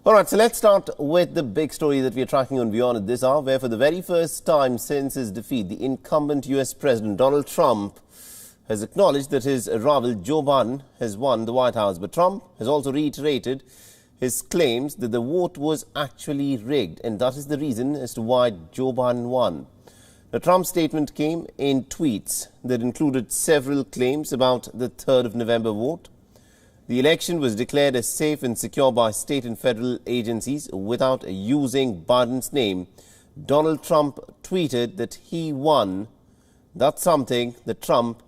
All right, so let's start with the big story that we're tracking on WION at this hour, where for the very first time since his defeat, the incumbent US President Donald Trump has acknowledged that his rival Joe Biden has won the White House. But Trump has also reiterated his claims that the vote was actually rigged, and that is the reason as to why Joe Biden won. The Trump statement came in tweets that included several claims about the 3rd of November vote. The election was declared as safe and secure by state and federal agencies without using Biden's name. Donald Trump tweeted that he won. That's something that Trump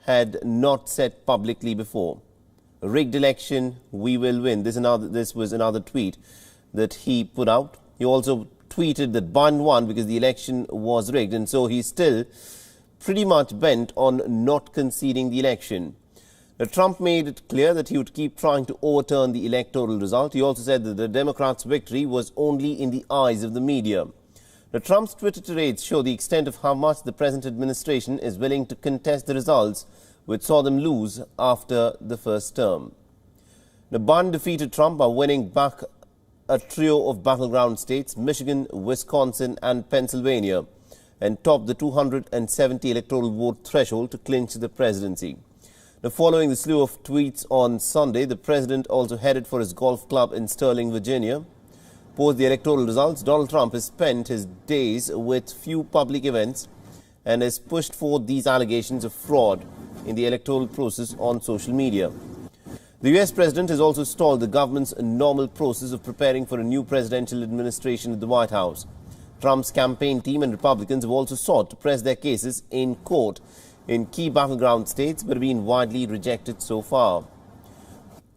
had not said publicly before. A rigged election, we will win. This was another tweet that he put out. He also tweeted that Biden won because the election was rigged, and so he's still pretty much bent on not conceding the election. Now, Trump made it clear that he would keep trying to overturn the electoral result. He also said that the Democrats' victory was only in the eyes of the media. Now, Trump's Twitter tirades show the extent of how much the present administration is willing to contest the results, which saw them lose after the first term. Now, Biden defeated Trump by winning back a trio of battleground states, Michigan, Wisconsin and Pennsylvania, and topped the 270 electoral vote threshold to clinch the presidency. Now, following the slew of tweets on Sunday, the president also headed for his golf club in Sterling, Virginia. Post the electoral results, Donald Trump has spent his days with few public events and has pushed forth these allegations of fraud in the electoral process on social media. The US president has also stalled the government's normal process of preparing for a new presidential administration at the White House. Trump's campaign team and Republicans have also sought to press their cases in court in key battleground states, but have been widely rejected so far.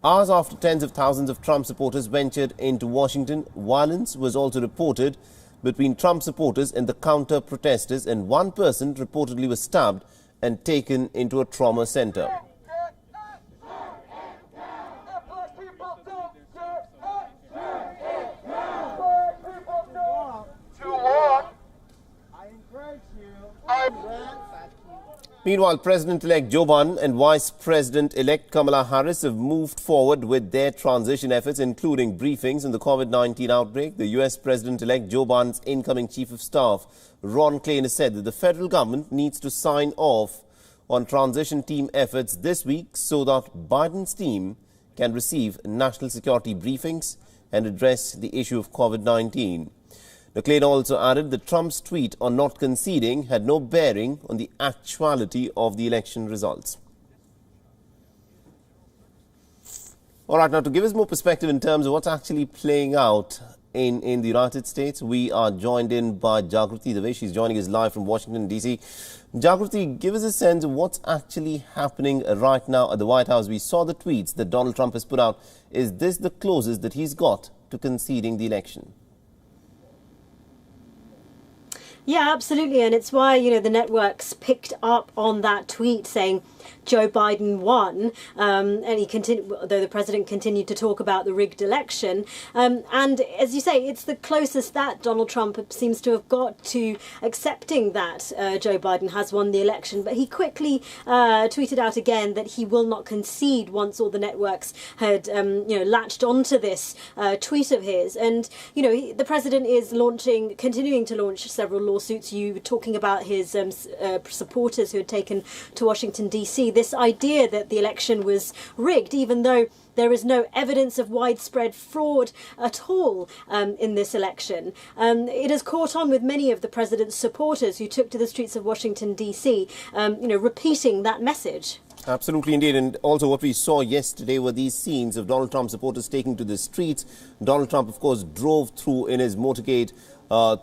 Hours after tens of thousands of Trump supporters ventured into Washington, violence was also reported between Trump supporters and the counter-protesters, and one person reportedly was stabbed and taken into a trauma center. Meanwhile, President-elect Joe Biden and Vice President-elect Kamala Harris have moved forward with their transition efforts, including briefings on the COVID-19 outbreak. The U.S. President-elect Joe Biden's incoming Chief of Staff, Ron Klain, has said that the federal government needs to sign off on transition team efforts this week so that Biden's team can receive national security briefings and address the issue of COVID-19. Klain also added that Trump's tweet on not conceding had no bearing on the actuality of the election results. All right, now to give us more perspective in terms of what's actually playing out in the United States, we are joined in by Jagruti Dave. She's joining us live from Washington, D.C. Jagruti, give us a sense of what's actually happening right now at the White House. We saw the tweets that Donald Trump has put out. Is this the closest that he's got to conceding the election? Yeah, absolutely. And it's why, the networks picked up on that tweet saying Joe Biden won. And though the president continued to talk about the rigged election. And as you say, it's the closest that Donald Trump seems to have got to accepting that Joe Biden has won the election. But he quickly tweeted out again that he will not concede once all the networks had, latched onto this tweet of his. And, the president is continuing to launch several lawsuits. You were talking about his supporters who had taken to Washington, D.C. This idea that the election was rigged, even though there is no evidence of widespread fraud at all in this election. It has caught on with many of the president's supporters who took to the streets of Washington, D.C., repeating that message. Absolutely, indeed. And also what we saw yesterday were these scenes of Donald Trump supporters taking to the streets. Donald Trump, of course, drove through in his motorcade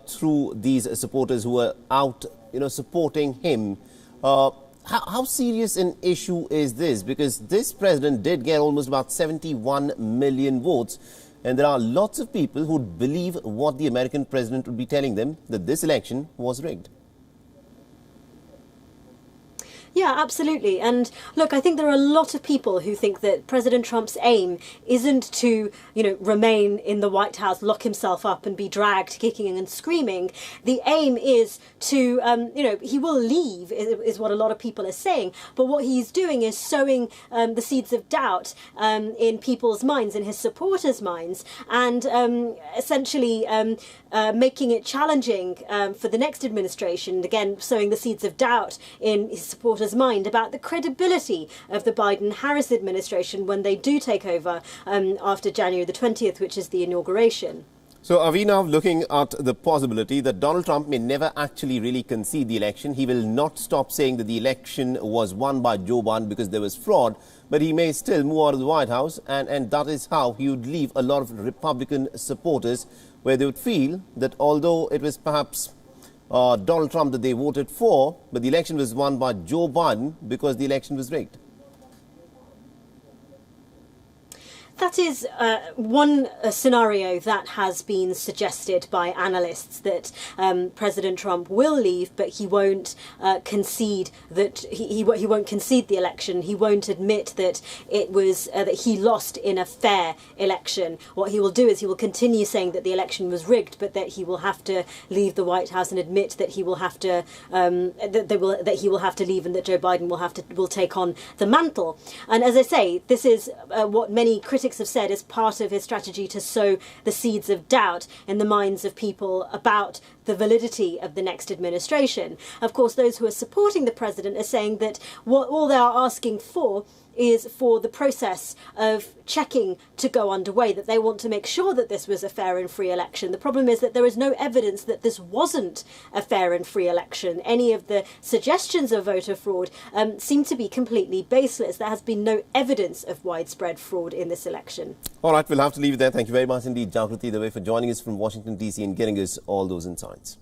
through these supporters who were out, supporting him. How serious an issue is this? Because this president did get almost about 71 million votes. And there are lots of people who believe what the American president would be telling them, that this election was rigged. Yeah, absolutely. And look, I think there are a lot of people who think that President Trump's aim isn't to, remain in the White House, lock himself up and be dragged kicking and screaming. The aim is to, he will leave, is what a lot of people are saying. But what he's doing is sowing the seeds of doubt in people's minds, in his supporters' minds, and essentially making it challenging for the next administration, again, sowing the seeds of doubt in his supporters' mind about the credibility of the Biden-Harris administration when they do take over after January the 20th, which is the inauguration. So are we now looking at the possibility that Donald Trump may never actually really concede the election? He will not stop saying that the election was won by Joe Biden because there was fraud, but he may still move out of the White House, and that is how he would leave a lot of Republican supporters, where they would feel that although it was perhaps Donald Trump that they voted for, but the election was won by Joe Biden because the election was rigged. That is one scenario that has been suggested by analysts, that President Trump will leave, but he won't concede that he won't concede the election. He won't admit that it was that he lost in a fair election. What he will do is he will continue saying that the election was rigged, but that he will have to leave the White House and admit that he will have to that he will have to leave, and that Joe Biden will take on the mantle. And as I say, this is what many critics have said as part of his strategy to sow the seeds of doubt in the minds of people about the validity of the next administration. Of course, those who are supporting the president are saying that what all they are asking for is for the process of checking to go underway, that they want to make sure that this was a fair and free election. The problem is that there is no evidence that this wasn't a fair and free election. Any of the suggestions of voter fraud seem to be completely baseless. There has been no evidence of widespread fraud in this election. All right, we'll have to leave it there. Thank you very much indeed, Jagriti Dave, for joining us from Washington, D.C. and getting us all those insights.